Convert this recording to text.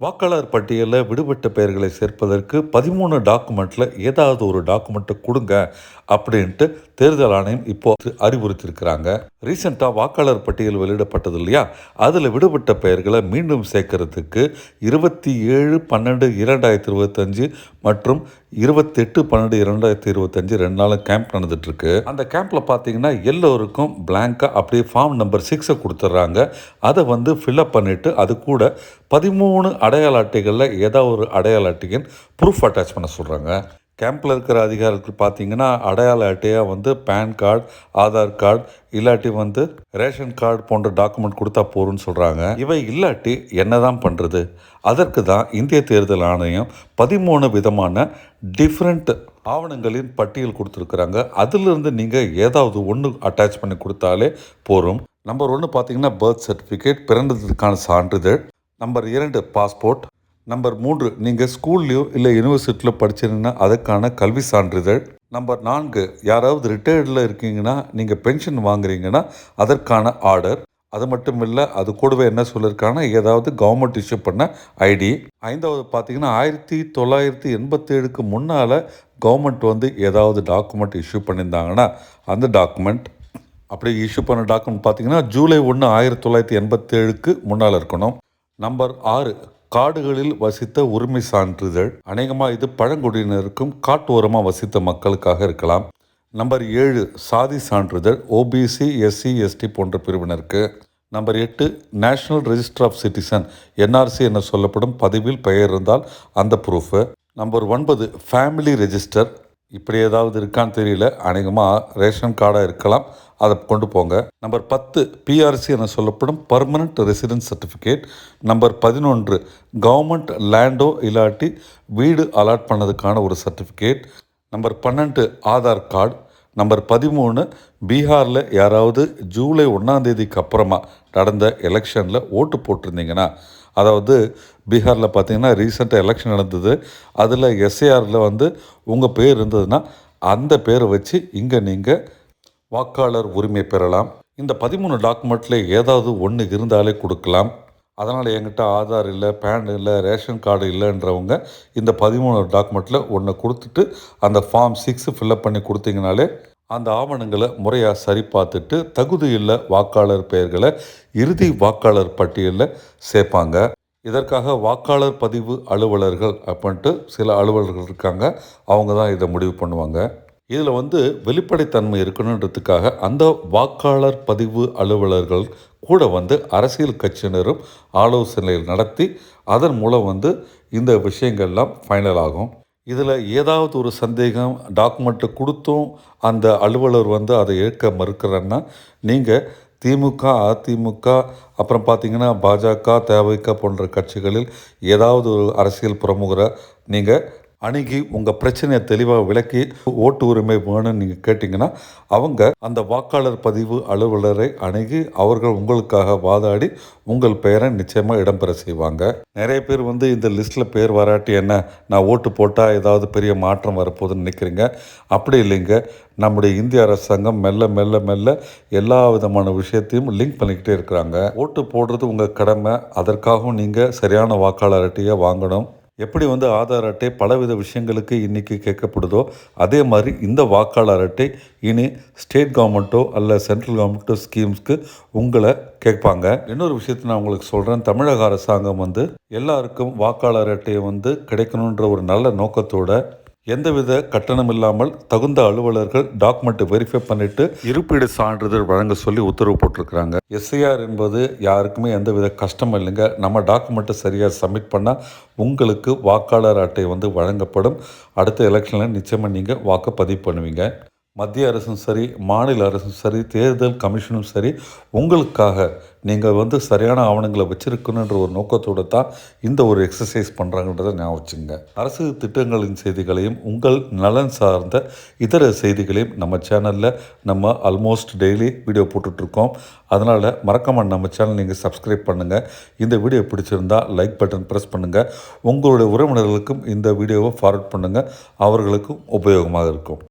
வாக்காளர் பட்டியலில் விடுபட்ட பெயர்களை சேர்ப்பதற்கு 13 டாக்குமெண்ட்டில் ஏதாவது ஒரு டாக்குமெண்ட்டை கொடுங்க அப்படின்ட்டு தேர்தல் ஆணையம் இப்போ அறிவுறுத்தியிருக்கிறாங்க. ரீசெண்டாக வாக்காளர் பட்டியல் வெளியிடப்பட்டது இல்லையா, அதில் விடுபட்ட பெயர்களை மீண்டும் சேர்க்கறதுக்கு 27/12/2025 மற்றும் 28/12/2025 2 நாளும் கேம்ப் நடந்துட்டுருக்கு. அந்த கேம்பில் பார்த்தீங்கன்னா எல்லோருக்கும் பிளாங்காக அப்படியே ஃபார்ம் நம்பர் 6 கொடுத்துட்றாங்க. அதை ஃபில்அப் பண்ணிவிட்டு அது கூட 13 அடையாள அட்டைகளில் ஏதாவது ஒரு அடையாள அட்டையின் ப்ரூஃப் அட்டாச் பண்ண சொல்கிறாங்க. கேம்பில் இருக்கிற அதிகாரிகள் பார்த்தீங்கன்னா அடையாள அட்டையாக பேன் கார்டு, ஆதார் கார்டு இல்லாட்டி ரேஷன் கார்டு போன்ற டாக்குமெண்ட் கொடுத்தா போகிறோன்னு சொல்கிறாங்க. இவை இல்லாட்டி என்ன தான் பண்ணுறது? அதற்கு தான் இந்திய தேர்தல் ஆணையம் 13 விதமான டிஃப்ரெண்ட் ஆவணங்களின் பட்டியல் கொடுத்துருக்குறாங்க. அதிலிருந்து நீங்கள் ஏதாவது ஒன்று அட்டாச் பண்ணி கொடுத்தாலே போகும். நம்பர் 1 பார்த்தீங்கன்னா பர்த் சர்டிஃபிகேட், பிறந்ததுக்கான சான்றிதழ். Number 2 passport. நம்பர் 3 நீங்கள் ஸ்கூல்லையோ இல்லை யூனிவர்சிட்டியில் படிச்சிருந்தீங்கன்னா அதுக்கான கல்வி சான்றிதழ். நம்பர் 4 யாராவது ரிட்டையர்டில் இருக்கீங்கன்னா நீங்கள் பென்ஷன் வாங்குறீங்கன்னா அதற்கான ஆர்டர். அது மட்டும் இல்லை, அது கூடவே என்ன சொல்லியிருக்காங்கன்னா ஏதாவது கவர்மெண்ட் இஷ்யூ பண்ண ஐடி. 5வது பார்த்தீங்கன்னா 1987க்கு முன்னால் கவர்மெண்ட் ஏதாவது டாக்குமெண்ட் இஷ்யூ பண்ணியிருந்தாங்கன்னா அந்த டாக்குமெண்ட். அப்படி இஷ்யூ பண்ண டாக்குமெண்ட் பார்த்தீங்கன்னா ஜூலை 1, 1987க்கு முன்னால் இருக்கணும். நம்பர் 6 காடுகளில் வசித்த உரிமை சான்றிதழ். அநேகமாக இது பழங்குடியினருக்கும் காட்டு ஓரமாக வசித்த மக்களுக்காக இருக்கலாம். நம்பர் 7 சாதி சான்றிதழ், ஓபிசி, எஸ்சி, எஸ்டி போன்ற பிரிவினருக்கு. Number 8 national register of citizen, NRC என சொல்லப்படும் பதிவில் பெயர் இருந்தால் அந்த ப்ரூஃபு. Number 9 family register. இப்படி ஏதாவது இருக்கான்னு தெரியல, அநேகமாக ரேஷன் கார்டாக இருக்கலாம், அதை கொண்டு போங்க. நம்பர் 10 பிஆர்சி என சொல்லப்படும் permanent residence certificate. Number 11 government Lando இல்லாட்டி வீடு அலாட் பண்ணதுக்கான ஒரு certificate. Number 12 Aadhaar card. Number 13 பீகாரில் யாராவது ஜூலை 1 அப்புறமா நடந்த எலெக்ஷனில் ஓட்டு போட்டிருந்தீங்கன்னா, அதாவது பீகாரில் பார்த்தீங்கன்னா ரீசெண்டாக எலெக்ஷன் நடந்தது, அதில் எஸ்ஏஆரில் உங்கள் பேர் இருந்ததுன்னா அந்த பேரை வச்சு இங்கே நீங்கள் வாக்காளர் உரிமை பெறலாம். இந்த 13 டாக்குமெண்ட்டில் ஏதாவது ஒன்று இருந்தாலே கொடுக்கலாம். அதனால் என்கிட்ட ஆதார் இல்லை, பேன் இல்லை, ரேஷன் கார்டு இல்லைன்றவங்க இந்த 13 டாக்குமெண்ட்டில் ஒன்று கொடுத்துட்டு அந்த ஃபார்ம் 6 ஃபில்அப் பண்ணி கொடுத்தீங்கனாலே அந்த ஆவணங்களை முறையாக சரி பார்த்துட்டு தகுதியுள்ள வாக்காளர் பெயர்களை இறுதி வாக்காளர் பட்டியலில் சேர்ப்பாங்க. இதற்காக வாக்காளர் பதிவு அலுவலர்கள் அப்படின்ட்டு சில அலுவலர்கள் இருக்காங்க, அவங்க தான் இதை முடிவு பண்ணுவாங்க. இதில் வெளிப்படைத்தன்மை இருக்கணுன்றதுக்காக அந்த வாக்காளர் பதிவு அலுவலர்கள் கூட அரசியல் கட்சியினரும் ஆலோசனைகள் நடத்தி அதன் மூலம் இந்த விஷயங்கள்லாம் ஃபைனல் ஆகும். இதில் ஏதாவது ஒரு சந்தேகம், டாக்குமெண்ட்டை கொடுத்தும் அந்த அலுவலர் அதை ஏற்க மறுக்கிறன்னா நீங்கள் திமுக, அதிமுக, அப்புறம் பார்த்தீங்கன்னா பாஜக, தவிக போன்ற கட்சிகளில் ஏதாவது ஒரு அரசியல் பிரமுகரை நீங்கள் அணுகி உங்கள் பிரச்சனையை தெளிவாக விளக்கி ஓட்டு உரிமை வேணும்னு நீங்கள் கேட்டிங்கன்னா அவங்க அந்த வாக்காளர் பதிவு அலுவலரை அணுகி அவர்கள் உங்களுக்காக வாதாடி உங்கள் பெயரை நிச்சயமாக இடம்பெற செய்வாங்க. நிறைய பேர் இந்த லிஸ்ட்டில் பேர் வராட்டி என்ன, நான் ஓட்டு போட்டால் ஏதாவது பெரிய மாற்றம் வரப்போகுதுன்னு நினைக்கிறீங்க. அப்படி இல்லைங்க, நம்முடைய இந்திய அரசாங்கம் மெல்ல மெல்ல மெல்ல எல்லா விதமான விஷயத்தையும் லிங்க் பண்ணிக்கிட்டே இருக்கிறாங்க. ஓட்டு போடுறது உங்கள் கடமை, அதற்காகவும் நீங்கள் சரியான வாக்காளர் அட்டையை வாங்கணும். எப்படி ஆதார் அட்டை பலவித விஷயங்களுக்கு இன்றைக்கி கேட்கப்படுதோ அதே மாதிரி இந்த வாக்காளர் அட்டை இனி ஸ்டேட் கவர்மெண்ட்டோ அல்ல சென்ட்ரல் கவர்மெண்ட்டோ ஸ்கீம்ஸ்க்கு உங்களை கேட்பாங்க. இன்னொரு விஷயத்தை நான் உங்களுக்கு சொல்கிறேன், தமிழக அரசாங்கம் எல்லாருக்கும் வாக்காளர் அட்டையை கிடைக்கணுன்ற ஒரு நல்ல நோக்கத்தோட எந்தவித கட்டணம் இல்லாமல் தகுந்த அலுவலர்கள் டாக்குமெண்ட்டை வெரிஃபை பண்ணிவிட்டு இருப்பீடு சான்றிதழ் வழங்க சொல்லி உத்தரவு போட்டிருக்கிறாங்க. எஸ்ஐஆர் என்பது யாருக்குமே எந்தவித கஷ்டம் இல்லைங்க. நம்ம டாக்குமெண்ட்டை சரியாக சப்மிட் பண்ணால் உங்களுக்கு வாக்காளர் அட்டை வழங்கப்படும். அடுத்த எலெக்ஷனில் நிச்சயமாக நீங்கள் வாக்கு பதிவு பண்ணுவீங்க. மத்திய அரசும் சரி, மாநில அரசும் சரி, தேர்தல் கமிஷனும் சரி, உங்களுக்காக நீங்கள் சரியான ஆவணங்களை வச்சுருக்கணுன்ற ஒரு நோக்கத்தோடு தான் இந்த ஒரு எக்ஸசைஸ் பண்ணுறாங்கன்றதை ஞாபகம் வச்சுங்க. அரசு திட்டங்களின் செய்திகளையும் உங்கள் நலன் சார்ந்த இதர செய்திகளையும் நம்ம சேனலில் நம்ம ஆல்மோஸ்ட் டெய்லி வீடியோ போட்டுட்ருக்கோம். அதனால் மறக்காமல் நம்ம சேனல் நீங்கள் சப்ஸ்கிரைப் பண்ணுங்கள். இந்த வீடியோ பிடிச்சிருந்தால் லைக் பட்டன் ப்ரெஸ் பண்ணுங்கள். உங்களுடைய உறவினர்களுக்கும் இந்த வீடியோவை ஃபார்வர்ட் பண்ணுங்கள், அவர்களுக்கும் உபயோகமாக இருக்கும்.